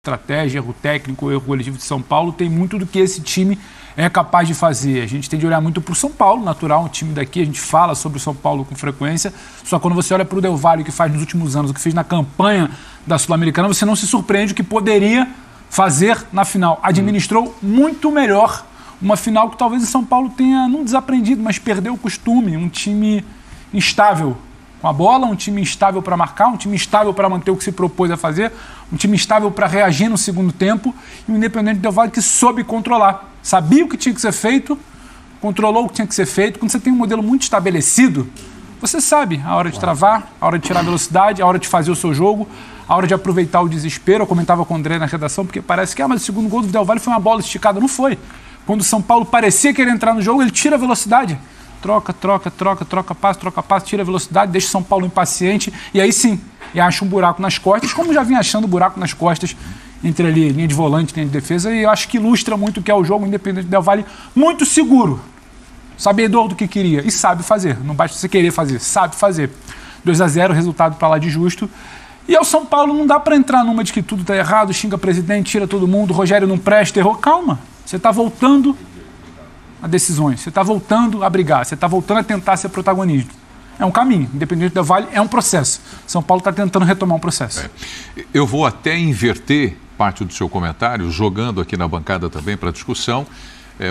estratégia, erro técnico, erro coletivo de São Paulo, tem muito do que esse time é capaz de fazer. A gente tem de olhar muito para o São Paulo, natural, um time daqui, a gente fala sobre o São Paulo com frequência, só quando você olha para o Del Valle, o que faz nos últimos anos, o que fez na campanha da Sul-Americana, você não se surpreende o que poderia fazer na final. Administrou muito melhor uma final que talvez o São Paulo tenha não desaprendido, mas perdeu o costume, um time instável com a bola, um time instável para marcar, um time instável para manter o que se propôs a fazer, um time instável para reagir no segundo tempo e o Independente Del Valle que soube controlar. Sabia o que tinha que ser feito, controlou o que tinha que ser feito. Quando você tem um modelo muito estabelecido, você sabe a hora de travar, a hora de tirar a velocidade, a hora de fazer o seu jogo, a hora de aproveitar o desespero. Eu comentava com o André na redação, porque parece que mas o segundo gol do Del Valle foi uma bola esticada. Não foi. Quando o São Paulo parecia querer entrar no jogo, ele tira a velocidade. Troca passe, tira a velocidade, deixa o São Paulo impaciente e aí sim, e acha um buraco nas costas, como já vinha achando buraco nas costas entre ali, linha de volante, linha de defesa, e eu acho que ilustra muito o que é o jogo Independente Del Valle, muito seguro, sabedor do que queria e sabe fazer, não basta você querer fazer, sabe fazer. 2-0, resultado para lá de justo. E ao São Paulo não dá para entrar numa de que tudo está errado, xinga presidente, tira todo mundo, Rogério não presta, errou. Calma, você está voltando a decisões, você está voltando a brigar, você está voltando a tentar ser protagonista. É um caminho, Independente Del Valle é um processo. São Paulo está tentando retomar um processo. Eu vou até inverter parte do seu comentário, jogando aqui na bancada também para discussão.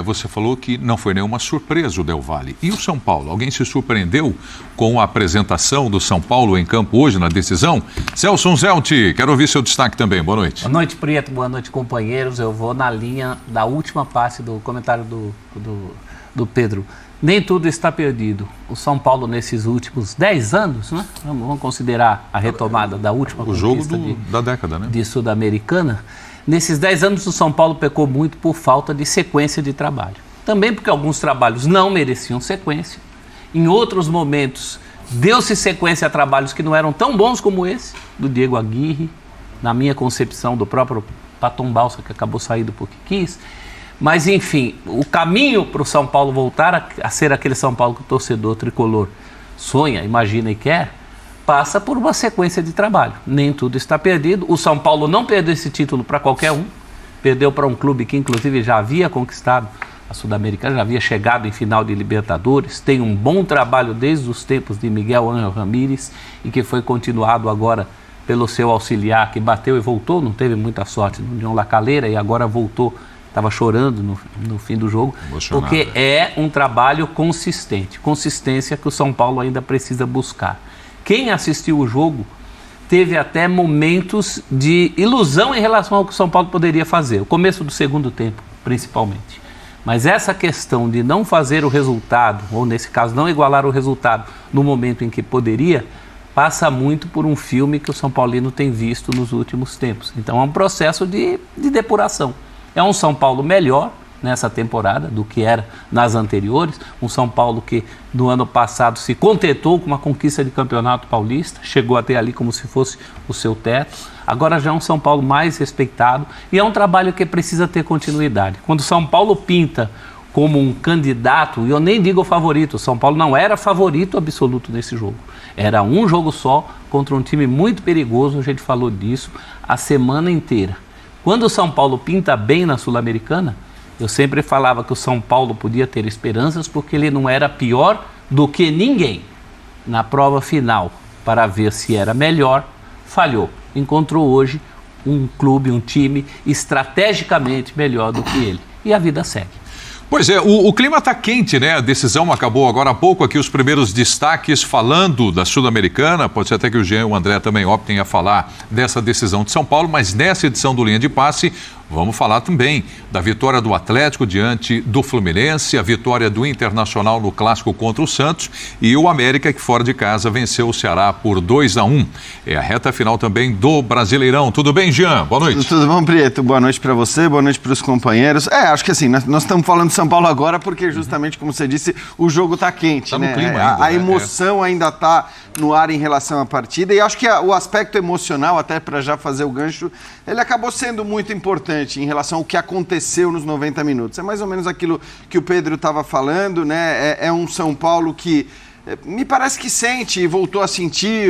Você falou que não foi nenhuma surpresa o Del Valle. E o São Paulo? Alguém se surpreendeu com a apresentação do São Paulo em campo hoje na decisão? Celso Zelti, quero ouvir seu destaque também. Boa noite. Boa noite, Prieto. Boa noite, companheiros. Eu vou na linha da última parte do comentário do Pedro. Nem tudo está perdido. O São Paulo, nesses últimos 10 anos, né? Vamos considerar a retomada da última conquista da década, né? De Sul-Americana. Nesses 10 anos, o São Paulo pecou muito por falta de sequência de trabalho. Também porque alguns trabalhos não mereciam sequência. Em outros momentos, deu-se sequência a trabalhos que não eram tão bons como esse, do Diego Aguirre, na minha concepção, do próprio Paton Balsa, que acabou saindo porque quis. Mas, enfim, o caminho para o São Paulo voltar a ser aquele São Paulo que o torcedor tricolor sonha, imagina e quer, passa por uma sequência de trabalho. Nem tudo está perdido. O São Paulo não perdeu esse título para qualquer um. Perdeu para um clube que, inclusive, já havia conquistado a Sul-Americana, já havia chegado em final de Libertadores. Tem um bom trabalho desde os tempos de Miguel Ángel Ramírez e que foi continuado agora pelo seu auxiliar, que bateu e voltou, não teve muita sorte no União La Calera e agora voltou. Estava chorando no fim do jogo, porque é um trabalho consistente. Consistência que o São Paulo ainda precisa buscar. Quem assistiu o jogo teve até momentos de ilusão em relação ao que o São Paulo poderia fazer. O começo do segundo tempo, principalmente. Mas essa questão de não fazer o resultado, ou nesse caso não igualar o resultado no momento em que poderia, passa muito por um filme que o São Paulino tem visto nos últimos tempos. Então é um processo de depuração. É um São Paulo melhor nessa temporada do que era nas anteriores. Um São Paulo que no ano passado se contentou com uma conquista de campeonato paulista, chegou até ali como se fosse o seu teto. Agora já é um São Paulo mais respeitado e é um trabalho que precisa ter continuidade. Quando o São Paulo pinta como um candidato, e eu nem digo favorito, o São Paulo não era favorito absoluto nesse jogo. Era um jogo só contra um time muito perigoso, a gente falou disso a semana inteira. Quando o São Paulo pinta bem na Sul-Americana, eu sempre falava que o São Paulo podia ter esperanças porque ele não era pior do que ninguém. Na prova final, para ver se era melhor, falhou. Encontrou hoje um clube, um time estrategicamente melhor do que ele. E a vida segue. Pois é, o clima está quente, né? A decisão acabou agora há pouco, aqui os primeiros destaques falando da Sul-Americana, pode ser até que o Jean e o André também optem a falar dessa decisão de São Paulo, mas nessa edição do Linha de Passe, vamos falar também da vitória do Atlético diante do Fluminense, a vitória do Internacional no Clássico contra o Santos e o América que fora de casa venceu o Ceará por 2-1. É a reta final também do Brasileirão. Tudo bem, Jean? Boa noite. Tudo bom, Prieto? Boa noite para você, boa noite para os companheiros. Acho que assim, nós estamos falando de São Paulo agora porque justamente, como você disse, o jogo está quente, tá né? No clima ainda, a emoção ainda está no ar em relação à partida e acho que o aspecto emocional, até para já fazer o gancho, ele acabou sendo muito importante em relação ao que aconteceu nos 90 minutos. É mais ou menos aquilo que o Pedro estava falando, né? É um São Paulo que me parece que sente e voltou a sentir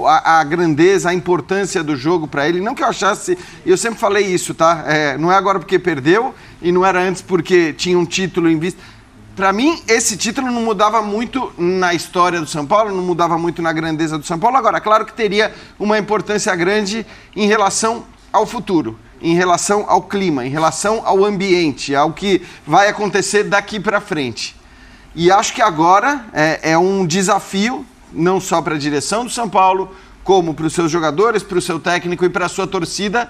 a grandeza, a importância do jogo para ele. Não que eu achasse, eu sempre falei isso, tá? Não é agora porque perdeu e não era antes porque tinha um título em vista. Para mim, esse título não mudava muito na história do São Paulo, não mudava muito na grandeza do São Paulo. Agora, claro que teria uma importância grande em relação ao futuro, em relação ao clima, em relação ao ambiente, ao que vai acontecer daqui para frente. E acho que agora é um desafio, não só para a direção do São Paulo, como para os seus jogadores, para o seu técnico e para a sua torcida,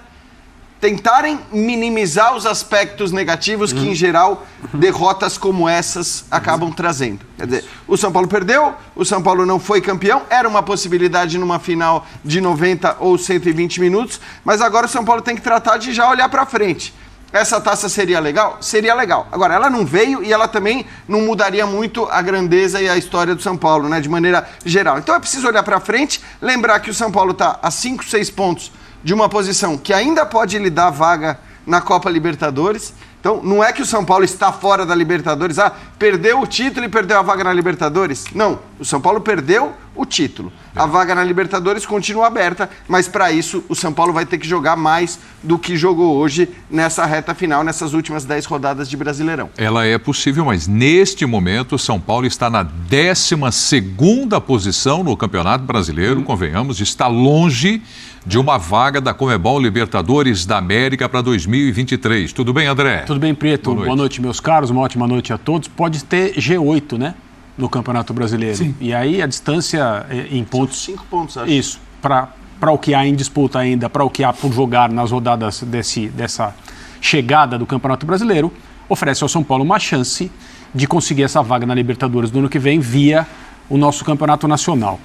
tentarem minimizar os aspectos negativos que, em geral, derrotas como essas acabam trazendo. Quer dizer, o São Paulo perdeu, o São Paulo não foi campeão, era uma possibilidade numa final de 90 ou 120 minutos, mas agora o São Paulo tem que tratar de já olhar para frente. Essa taça seria legal? Seria legal. Agora, ela não veio e ela também não mudaria muito a grandeza e a história do São Paulo, né, de maneira geral. Então é preciso olhar para frente, lembrar que o São Paulo está a 5, 6 pontos de uma posição que ainda pode lhe dar vaga na Copa Libertadores. Então, não é que o São Paulo está fora da Libertadores, perdeu o título e perdeu a vaga na Libertadores. Não, o São Paulo perdeu o título. A vaga na Libertadores continua aberta, mas para isso o São Paulo vai ter que jogar mais do que jogou hoje nessa reta final, nessas últimas 10 rodadas de Brasileirão. Ela é possível, mas neste momento o São Paulo está na 12ª posição no Campeonato Brasileiro, convenhamos, está longe de uma vaga da Conmebol Libertadores da América para 2023. Tudo bem, André? Tudo bem, Preto. Boa noite, meus caros. Uma ótima noite a todos. Pode ter G8, né? No Campeonato Brasileiro. Sim. E aí a distância em pontos... 5 pontos, acho. Isso. Para o que há em disputa ainda, para o que há por jogar nas rodadas dessa chegada do Campeonato Brasileiro, oferece ao São Paulo uma chance de conseguir essa vaga na Libertadores do ano que vem via o nosso Campeonato Nacional.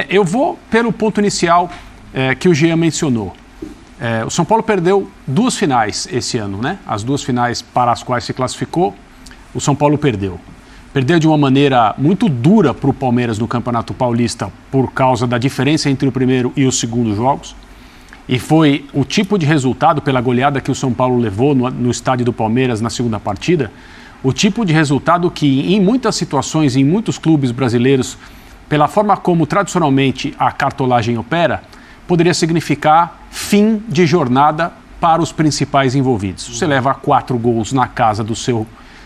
Eu vou pelo ponto inicial que o Jean mencionou. O São Paulo perdeu 2 finais esse ano, né? As 2 finais para as quais se classificou, o São Paulo perdeu. Perdeu de uma maneira muito dura para o Palmeiras no Campeonato Paulista por causa da diferença entre o primeiro e o segundo jogos. E foi o tipo de resultado, pela goleada que o São Paulo levou no estádio do Palmeiras na segunda partida, o tipo de resultado que em muitas situações, em muitos clubes brasileiros, pela forma como tradicionalmente a cartolagem opera, poderia significar fim de jornada para os principais envolvidos. Você leva 4 gols na casa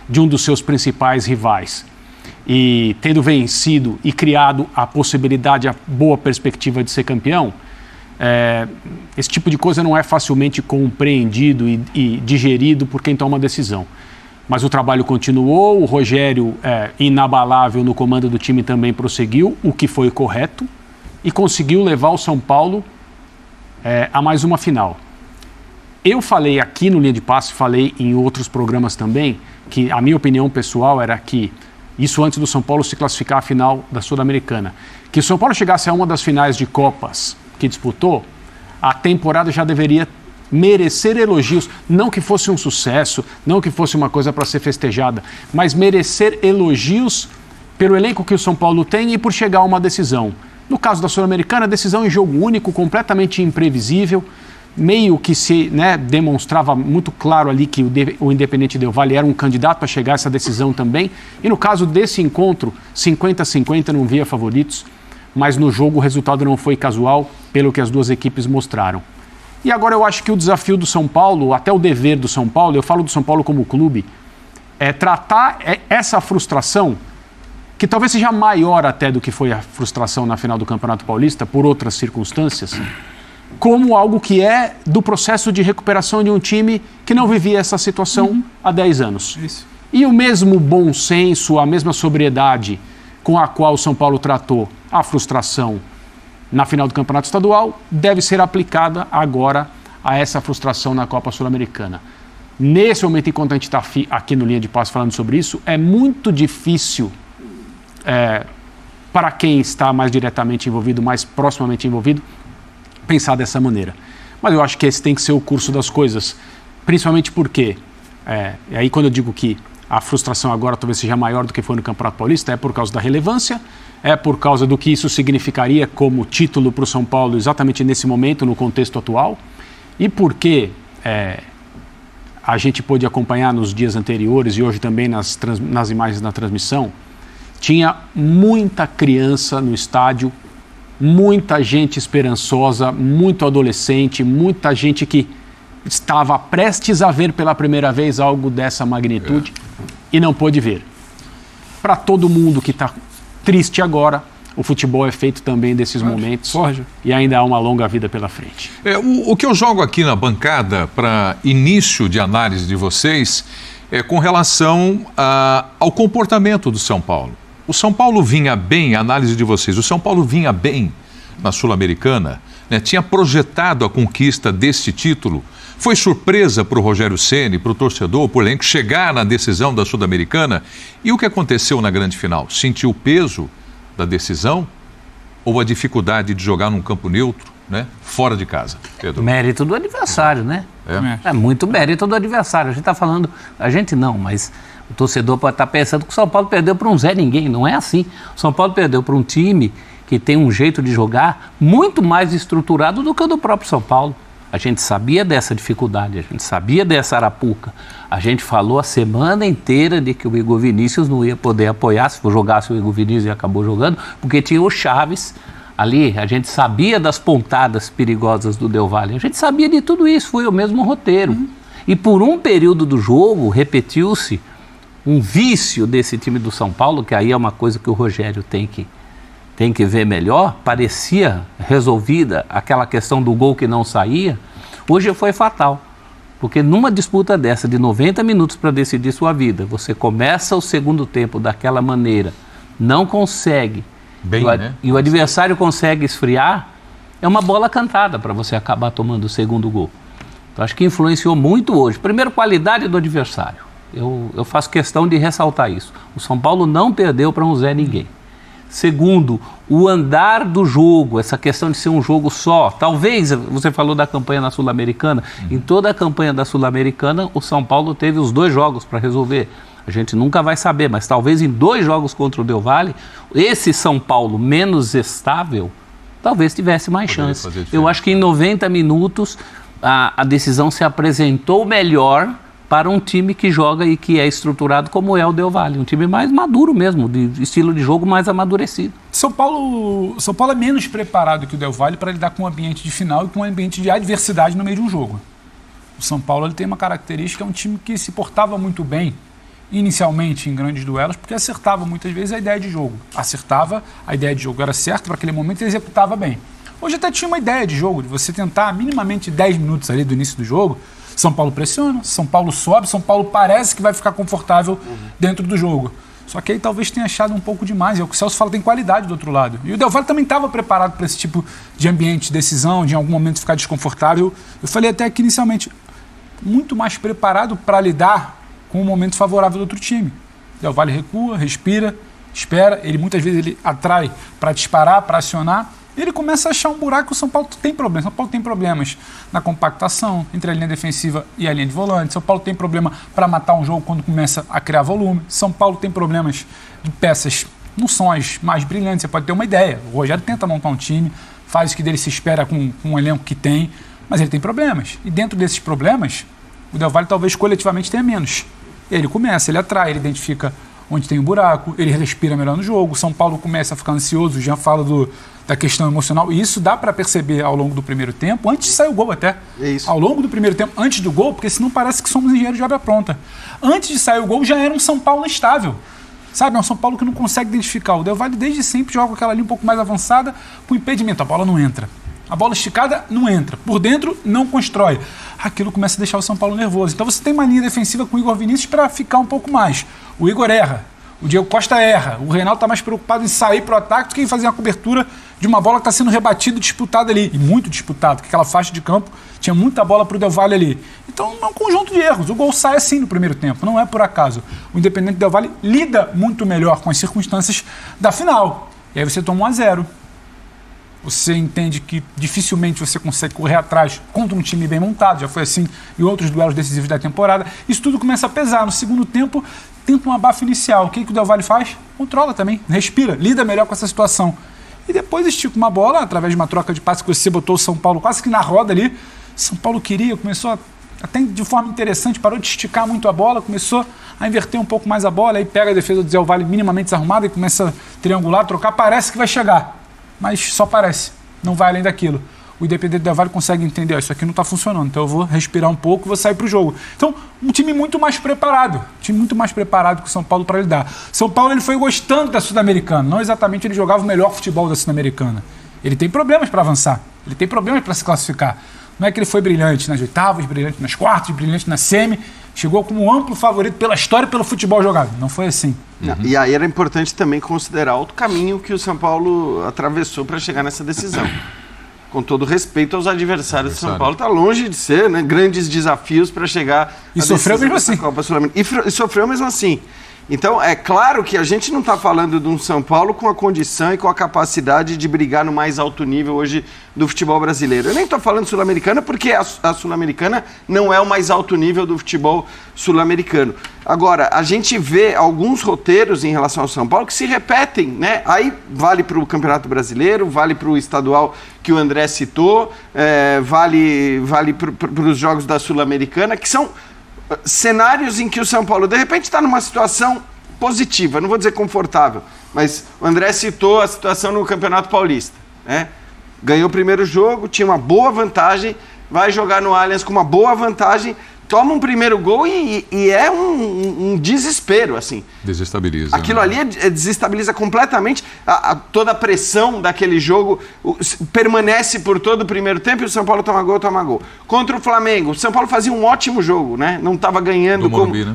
de um dos seus principais rivais e tendo vencido e criado a possibilidade, a boa perspectiva de ser campeão, esse tipo de coisa não é facilmente compreendido e digerido por quem toma decisão. Mas o trabalho continuou, o Rogério, inabalável no comando do time, também prosseguiu, o que foi correto, e conseguiu levar o São Paulo a mais uma final. Eu falei aqui no Linha de Passe, falei em outros programas também, que a minha opinião pessoal era que, isso antes do São Paulo se classificar à final da Sul-Americana, que o São Paulo chegasse a uma das finais de Copas que disputou, a temporada já deveria merecer elogios, não que fosse um sucesso, não que fosse uma coisa para ser festejada, mas merecer elogios pelo elenco que o São Paulo tem e por chegar a uma decisão. No caso da Sul-Americana, decisão em jogo único, completamente imprevisível, meio que se demonstrava muito claro ali que o Independente Del Valle era um candidato a chegar a essa decisão também. E no caso desse encontro, 50-50, não via favoritos, mas no jogo o resultado não foi casual, pelo que as duas equipes mostraram. E agora eu acho que o desafio do São Paulo, até o dever do São Paulo, eu falo do São Paulo como clube, é tratar essa frustração, que talvez seja maior até do que foi a frustração na final do Campeonato Paulista, por outras circunstâncias, como algo que é do processo de recuperação de um time que não vivia essa situação há 10 anos. Isso. E o mesmo bom senso, a mesma sobriedade com a qual o São Paulo tratou a frustração na final do Campeonato Estadual deve ser aplicada agora a essa frustração na Copa Sul-Americana. Nesse momento, enquanto a gente está aqui no Linha de Passe falando sobre isso, é muito difícil para quem está mais diretamente envolvido, mais proximamente envolvido, pensar dessa maneira. Mas eu acho que esse tem que ser o curso das coisas, principalmente porque, e aí quando eu digo que a frustração agora talvez seja maior do que foi no Campeonato Paulista, é por causa da relevância, é por causa do que isso significaria como título para o São Paulo exatamente nesse momento, no contexto atual, e porque a gente pôde acompanhar nos dias anteriores e hoje também nas imagens da transmissão, Tinha muita criança no estádio, muita gente esperançosa, muito adolescente, muita gente que estava prestes a ver pela primeira vez algo dessa magnitude e não pôde ver. Para todo mundo que está triste agora, o futebol é feito também desses momentos e ainda há uma longa vida pela frente. O que eu jogo aqui na bancada para início de análise de vocês é com relação ao comportamento do São Paulo. O São Paulo vinha bem, a análise de vocês, o São Paulo vinha bem na Sul-Americana, né? Tinha projetado a conquista desse título. Foi surpresa para o Rogério Ceni, para o torcedor, para o elenco, chegar na decisão da Sul-Americana. E o que aconteceu na grande final? Sentiu o peso da decisão ou a dificuldade de jogar num campo neutro, né? Fora de casa? Pedro. Mérito do adversário, né? É muito mérito do adversário. A gente está falando, a gente não, mas o torcedor pode estar pensando que o São Paulo perdeu para um Zé Ninguém. Não é assim. O São Paulo perdeu para um time que tem um jeito de jogar muito mais estruturado do que o do próprio São Paulo. A gente sabia dessa dificuldade, a gente sabia dessa arapuca. A gente falou a semana inteira de que o Igor Vinícius não ia poder apoiar, se jogasse o Igor Vinícius e acabou jogando, porque tinha o Chaves ali. A gente sabia das pontadas perigosas do Del Valle, a gente sabia de tudo isso, foi o mesmo roteiro. E por um período do jogo, repetiu-se um vício desse time do São Paulo, que aí é uma coisa que o Rogério tem que ver melhor. Parecia resolvida aquela questão do gol que não saía. Hoje foi fatal, porque numa disputa dessa de 90 minutos para decidir sua vida, você começa o segundo tempo daquela maneira, não consegue, e o adversário consegue esfriar, é uma bola cantada para você acabar tomando o segundo gol. Então acho que influenciou muito hoje. Primeiro, qualidade do adversário. Eu faço questão de ressaltar isso. O São Paulo não perdeu para um Zé Ninguém. Segundo, o andar do jogo, essa questão de ser um jogo só. Talvez, você falou da campanha na Sul-Americana, em toda a campanha da Sul-Americana, o São Paulo teve os 2 jogos para resolver. A gente nunca vai saber, mas talvez em 2 jogos contra o Del Valle, esse São Paulo menos estável, talvez tivesse mais chance. Eu acho que em 90 minutos a decisão se apresentou melhor para um time que joga e que é estruturado como é o Del Valle, um time mais maduro mesmo, de estilo de jogo mais amadurecido. São Paulo é menos preparado que o Del Valle para lidar com um ambiente de final e com um ambiente de adversidade no meio de um jogo. O São Paulo ele tem uma característica, é um time que se portava muito bem inicialmente em grandes duelos, porque acertava muitas vezes a ideia de jogo. Acertava, a ideia de jogo era certa para aquele momento e executava bem. Hoje até tinha uma ideia de jogo, de você tentar minimamente 10 minutos ali do início do jogo. São Paulo pressiona, São Paulo sobe, São Paulo parece que vai ficar confortável dentro do jogo. Só que aí talvez tenha achado um pouco demais. É o que o Celso fala, tem qualidade do outro lado. E o Del Valle também estava preparado para esse tipo de ambiente, de decisão, de em algum momento ficar desconfortável. Eu falei até que inicialmente, muito mais preparado para lidar com o momento favorável do outro time. O Del Valle recua, respira, espera. Ele muitas vezes ele atrai para disparar, para acionar. Ele começa a achar um buraco. O São Paulo tem problemas. São Paulo tem problemas na compactação entre a linha defensiva e a linha de volante. São Paulo tem problema para matar um jogo quando começa a criar volume. São Paulo tem problemas de peças, não são as mais brilhantes. Você pode ter uma ideia. O Rogério tenta montar um time, faz o que dele se espera com um elenco que tem, mas ele tem problemas. E dentro desses problemas, o Del Valle talvez coletivamente tenha menos. Ele começa, ele atrai, ele identifica onde tem um buraco, ele respira melhor no jogo. O São Paulo começa a ficar ansioso, o Jean fala da questão emocional, e isso dá para perceber ao longo do primeiro tempo, antes de sair o gol até. É isso. Ao longo do primeiro tempo, antes do gol, porque senão parece que somos engenheiros de obra pronta. Antes de sair o gol, já era um São Paulo instável. Sabe, é um São Paulo que não consegue identificar. O Del Valle desde sempre joga aquela linha um pouco mais avançada, com impedimento. A bola não entra. A bola esticada não entra. Por dentro, não constrói. Aquilo começa a deixar o São Paulo nervoso. Então você tem uma linha defensiva com o Igor Vinícius para ficar um pouco mais. O Igor erra. O Diego Costa erra. O Reinaldo está mais preocupado em sair para o ataque do que em fazer uma cobertura de uma bola que está sendo rebatida e disputada ali. E muito disputada, porque aquela faixa de campo tinha muita bola para o Del Valle ali. Então é um conjunto de erros. O gol sai assim no primeiro tempo, não é por acaso. O Independente Del Valle lida muito melhor com as circunstâncias da final. E aí você toma 1-0. Você entende que dificilmente você consegue correr atrás contra um time bem montado, já foi assim em outros duelos decisivos da temporada. Isso tudo começa a pesar. No segundo tempo, tenta um abafa inicial. O que o Del Valle faz? Controla também, respira, lida melhor com essa situação. E depois estica uma bola, através de uma troca de passe que você botou o São Paulo quase que na roda ali. São Paulo queria, começou a até de forma interessante, parou de esticar muito a bola, começou a inverter um pouco mais a bola, aí pega a defesa do Del Valle minimamente desarrumada e começa a triangular, trocar, parece que vai chegar, mas só parece, não vai além daquilo. O Independente Del Valle consegue entender, isso aqui não está funcionando, então eu vou respirar um pouco e vou sair para o jogo. Então, um time muito mais preparado que o São Paulo para lidar. São Paulo ele foi gostando da Sul-Americana, não exatamente ele jogava o melhor futebol da Sul-Americana. Ele tem problemas para avançar, ele tem problemas para se classificar. Não é que ele foi brilhante nas oitavas, brilhante nas quartas, brilhante na semi, chegou como um amplo favorito pela história e pelo futebol jogado. Não foi assim. E aí era importante também considerar o caminho que o São Paulo atravessou para chegar nessa decisão. Com todo respeito aos adversários do São Paulo, está longe de ser, né, grandes desafios para chegar e sofreu mesmo assim. Copa Sul-Americana. E sofreu mesmo assim. Então, é claro que a gente não está falando de um São Paulo com a condição e com a capacidade de brigar no mais alto nível hoje do futebol brasileiro. Eu nem estou falando sul-americana porque a sul-americana não é o mais alto nível do futebol sul-americano. Agora, a gente vê alguns roteiros em relação ao São Paulo que se repetem, né? Aí vale para o Campeonato Brasileiro, vale para o estadual que o André citou, vale para os jogos da Sul-Americana, que são cenários em que o São Paulo, de repente, está numa situação positiva, não vou dizer confortável, mas o André citou a situação no Campeonato Paulista, né? Ganhou o primeiro jogo, tinha uma boa vantagem, vai jogar no Allianz com uma boa vantagem, toma um primeiro gol e é um desespero, assim. Desestabiliza. Aquilo ali desestabiliza completamente toda a pressão daquele jogo, permanece por todo o primeiro tempo e o São Paulo toma gol. Contra o Flamengo, o São Paulo fazia um ótimo jogo, né? Não estava ganhando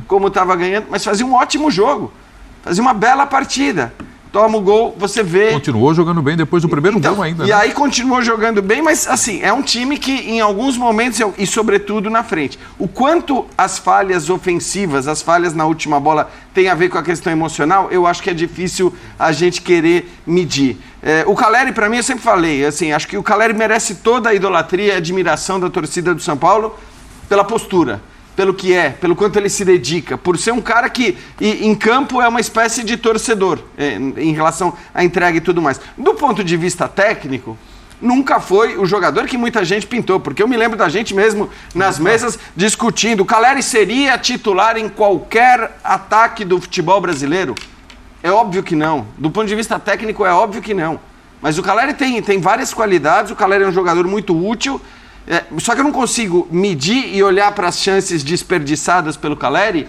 como estava ganhando, mas fazia um ótimo jogo, fazia uma bela partida. Toma o gol, você vê... Continuou jogando bem depois do primeiro gol ainda. E aí continuou jogando bem, mas assim, é um time que em alguns momentos, e sobretudo na frente, o quanto as falhas ofensivas, as falhas na última bola tem a ver com a questão emocional, eu acho que é difícil a gente querer medir. O Calleri, para mim, eu sempre falei, assim, acho que o Calleri merece toda a idolatria e admiração da torcida do São Paulo pela postura, pelo que é, pelo quanto ele se dedica, por ser um cara que em campo é uma espécie de torcedor em relação à entrega e tudo mais. Do ponto de vista técnico, nunca foi o jogador que muita gente pintou, porque eu me lembro da gente mesmo nas mesas discutindo, o Calleri seria titular em qualquer ataque do futebol brasileiro? É óbvio que não. Do ponto de vista técnico, é óbvio que não. Mas o Calleri tem várias qualidades, o Calleri é um jogador muito útil. Só que eu não consigo medir e olhar para as chances desperdiçadas pelo Calleri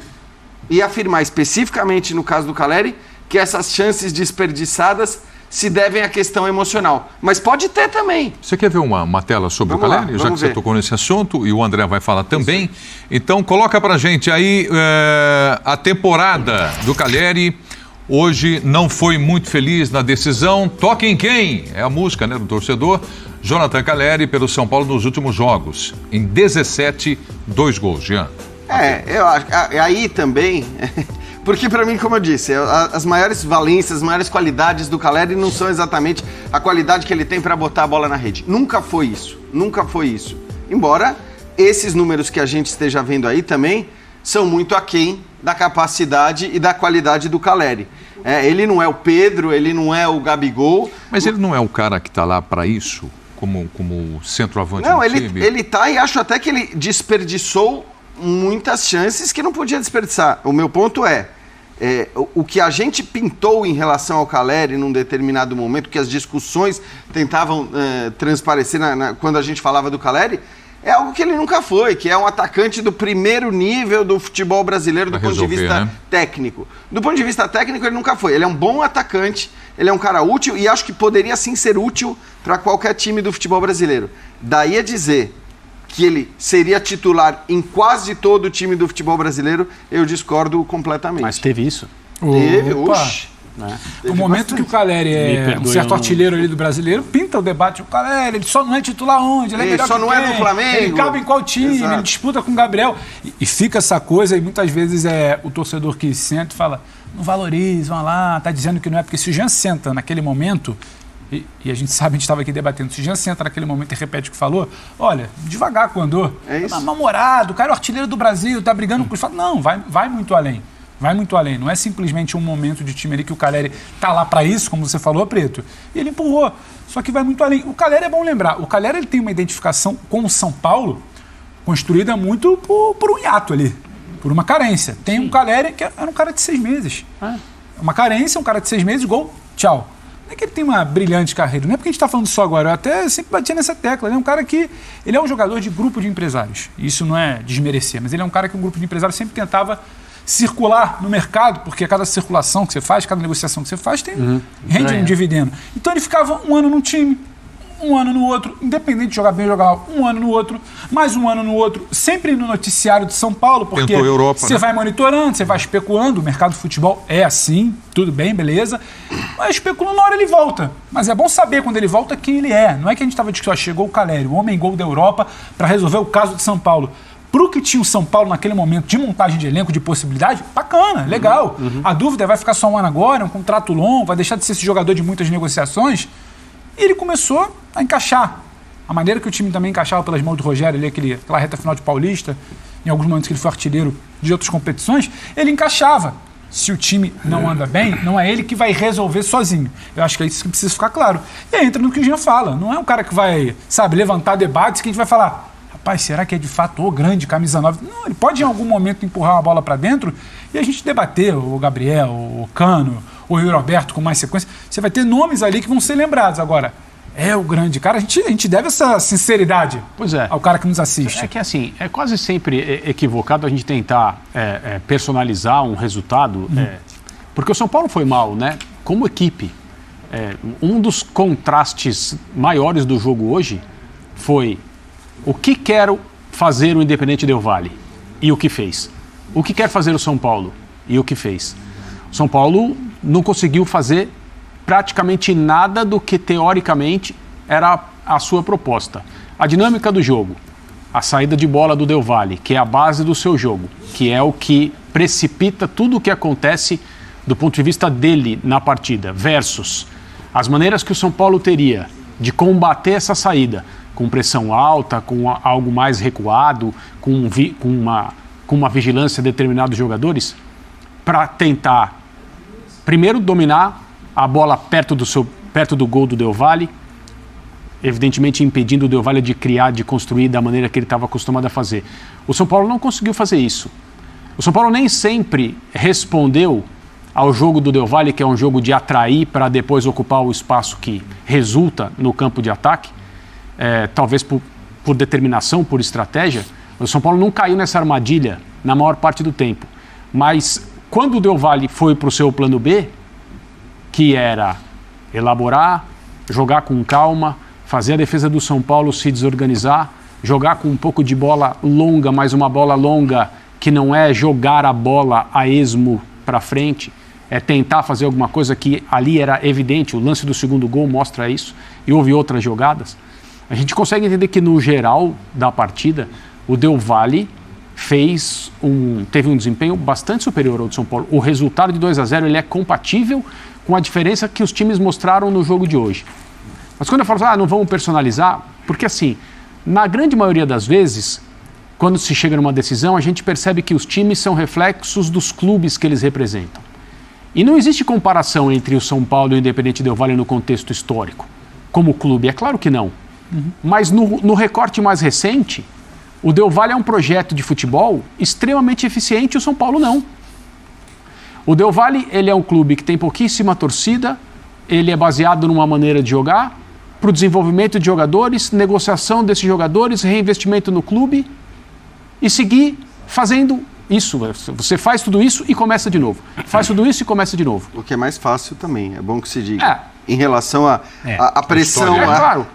e afirmar especificamente no caso do Calleri que essas chances desperdiçadas se devem à questão emocional. Mas pode ter também. Você quer ver uma tela sobre o Calleri? Já que você tocou nesse assunto e o André vai falar também. Isso. Então coloca pra gente aí a temporada do Calleri. Hoje não foi muito feliz na decisão. Toque em quem? É a música, né, do torcedor. Jonathan Calleri pelo São Paulo nos últimos jogos. Em 17, 2 gols, Jean. Eu acho. Aí também... Porque para mim, como eu disse, as maiores valências, as maiores qualidades do Calleri não são exatamente a qualidade que ele tem para botar a bola na rede. Nunca foi isso. Nunca foi isso. Embora esses números que a gente esteja vendo aí também são muito aquém da capacidade e da qualidade do Calleri. Ele não é o Pedro, ele não é o Gabigol. Mas ele não é o cara que está lá para isso, como centroavante do time? Não, ele está e acho até que ele desperdiçou muitas chances que não podia desperdiçar. O meu ponto o que a gente pintou em relação ao Calleri num determinado momento, que as discussões tentavam transparecer quando a gente falava do Calleri, é algo que ele nunca foi, que é um atacante do primeiro nível do futebol brasileiro do ponto de vista técnico. Do ponto de vista técnico, ele nunca foi. Ele é um bom atacante, ele é um cara útil e acho que poderia sim ser útil para qualquer time do futebol brasileiro. Daí a dizer que ele seria titular em quase todo o time do futebol brasileiro, eu discordo completamente. Mas teve isso? Teve, O momento que o Calleri é um certo artilheiro ali do brasileiro, pinta o debate. O Calleri, ele só não é titular onde? Ele é melhor só não é no Flamengo. Ele cabe em qual time? Exato. Ele disputa com o Gabriel. E fica essa coisa, e muitas vezes o torcedor que senta e fala, não valorizam, olha lá, tá dizendo que não é. Porque se o Jean senta naquele momento, e a gente sabe, a gente estava aqui debatendo, se o Jean senta naquele momento e repete o que falou, olha, devagar com o Andor. É isso. Namorado, o cara é o artilheiro do Brasil, tá brigando com os fatos. Não, vai muito além. Vai muito além, não é simplesmente um momento de time ali que o Calleri tá lá para isso, como você falou, Preto, e ele empurrou, só que vai muito além. O Calleri é bom lembrar, o Calleri ele tem uma identificação com o São Paulo construída muito por um hiato ali, por uma carência. Tem um Calleri que era um cara de 6 meses. Uma carência, um cara de 6 meses, gol, tchau. Não é que ele tem uma brilhante carreira, não é porque a gente está falando só agora, eu até sempre batia nessa tecla, ele é um cara que, ele é um jogador de grupo de empresários, isso não é desmerecer, mas ele é um cara que um grupo de empresários sempre tentava circular no mercado, porque a cada circulação que você faz, cada negociação que você faz, rende um dividendo. Então ele ficava um ano num time, um ano no outro, independente de jogar bem ou jogar mal, um ano no outro, mais um ano no outro, sempre no noticiário de São Paulo, porque você vai monitorando, você vai especulando, o mercado de futebol é assim, tudo bem, beleza, mas especulando na hora ele volta. Mas é bom saber quando ele volta quem ele é. Não é que a gente estava dizendo, chegou o Calleri, o homem gol da Europa, para resolver o caso de São Paulo. Pro que tinha o São Paulo naquele momento de montagem de elenco, de possibilidade, bacana, legal. A dúvida é, vai ficar só um ano agora, um contrato longo, vai deixar de ser esse jogador de muitas negociações. E ele começou a encaixar. A maneira que o time também encaixava pelas mãos do Rogério, ali, aquela reta final de Paulista, em alguns momentos que ele foi artilheiro de outras competições, ele encaixava. Se o time não anda bem, não é ele que vai resolver sozinho. Eu acho que é isso que precisa ficar claro. E aí entra no que o Jean fala. Não é um cara que vai, levantar debates que a gente vai falar, rapaz, será que é de fato o grande camisa 9? Não, ele pode em algum momento empurrar uma bola para dentro e a gente debater, o Gabriel, o Cano, o Yuri Alberto com mais sequência. Você vai ter nomes ali que vão ser lembrados. Agora, é o grande cara. A gente deve essa sinceridade ao cara que nos assiste. É que assim, é quase sempre equivocado a gente tentar personalizar um resultado, porque o São Paulo foi mal, né? Como equipe. Um dos contrastes maiores do jogo hoje foi o que quer fazer o Independente Del Valle e o que fez. O que quer fazer o São Paulo e o que fez. O São Paulo não conseguiu fazer praticamente nada do que teoricamente era a sua proposta. A dinâmica do jogo, a saída de bola do Del Valle, que é a base do seu jogo, que é o que precipita tudo o que acontece do ponto de vista dele na partida, versus as maneiras que o São Paulo teria de combater essa saída, com pressão alta, com algo mais recuado, com uma vigilância de determinados jogadores, para tentar primeiro dominar a bola perto do gol do Del Valle, evidentemente impedindo o Del Valle de criar, de construir da maneira que ele estava acostumado a fazer. O São Paulo não conseguiu fazer isso. O São Paulo nem sempre respondeu ao jogo do Del Valle, que é um jogo de atrair para depois ocupar o espaço que resulta no campo de ataque, talvez por determinação, por estratégia. O São Paulo não caiu nessa armadilha na maior parte do tempo. Mas quando o Del Valle foi para o seu plano B, que era elaborar, jogar com calma, fazer a defesa do São Paulo se desorganizar, jogar com um pouco de bola longa, mas uma bola longa que não é jogar a bola a esmo para frente, é tentar fazer alguma coisa que ali era evidente, o lance do segundo gol mostra isso, e houve outras jogadas. A gente consegue entender que no geral da partida, o Del Valle teve um desempenho bastante superior ao de São Paulo. O resultado de 2-0 ele é compatível com a diferença que os times mostraram no jogo de hoje. Mas quando eu falo, não vamos personalizar, porque assim, na grande maioria das vezes, quando se chega numa decisão, a gente percebe que os times são reflexos dos clubes que eles representam. E não existe comparação entre o São Paulo e o Independente Del Valle no contexto histórico, como clube, é claro que não. Mas no recorte mais recente, o Del Valle é um projeto de futebol extremamente eficiente e o São Paulo não. O Del Valle, ele é um clube que tem pouquíssima torcida, ele é baseado numa maneira de jogar, para o desenvolvimento de jogadores, negociação desses jogadores, reinvestimento no clube e seguir fazendo isso. Você faz tudo isso e começa de novo. Faz tudo isso e começa de novo. O que é mais fácil também, é bom que se diga. Em relação à pressão. Claro.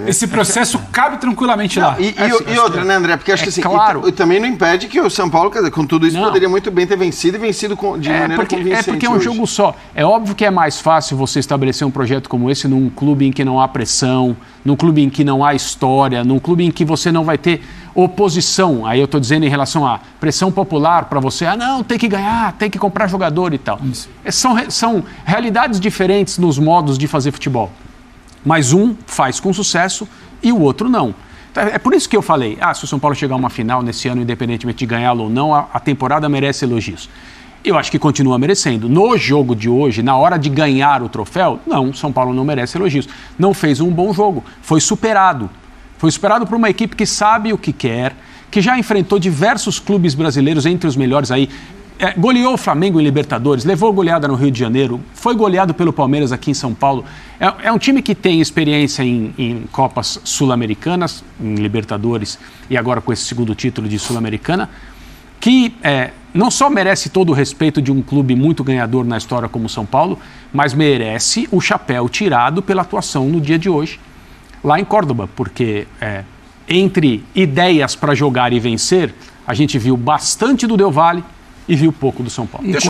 Esse processo cabe tranquilamente lá. E outra, né, André? Porque acho que assim, claro. E também não impede que o São Paulo, com tudo isso, poderia muito bem ter vencido e vencido de maneira convincente. É porque é um jogo só. É óbvio que é mais fácil você estabelecer um projeto como esse num clube em que não há pressão, num clube em que não há história, num clube em que você não vai ter oposição. Aí eu estou dizendo em relação à pressão popular para você, não, tem que ganhar, tem que comprar jogador e tal. São realidades diferentes nos modos de fazer futebol. Mas um faz com sucesso e o outro não. É por isso que eu falei, se o São Paulo chegar a uma final nesse ano, independentemente de ganhá-lo ou não, a temporada merece elogios. Eu acho que continua merecendo. No jogo de hoje, na hora de ganhar o troféu, não, São Paulo não merece elogios. Não fez um bom jogo, foi superado. Foi superado por uma equipe que sabe o que quer, que já enfrentou diversos clubes brasileiros entre os melhores aí. Goleou o Flamengo em Libertadores, levou goleada no Rio de Janeiro, foi goleado pelo Palmeiras aqui em São Paulo. É um time que tem experiência em Copas Sul-Americanas, em Libertadores e agora com esse segundo título de Sul-Americana, que não só merece todo o respeito de um clube muito ganhador na história como o São Paulo, mas merece o chapéu tirado pela atuação no dia de hoje, lá em Córdoba, porque entre ideias para jogar e vencer, a gente viu bastante do Del Valle e viu pouco do São Paulo.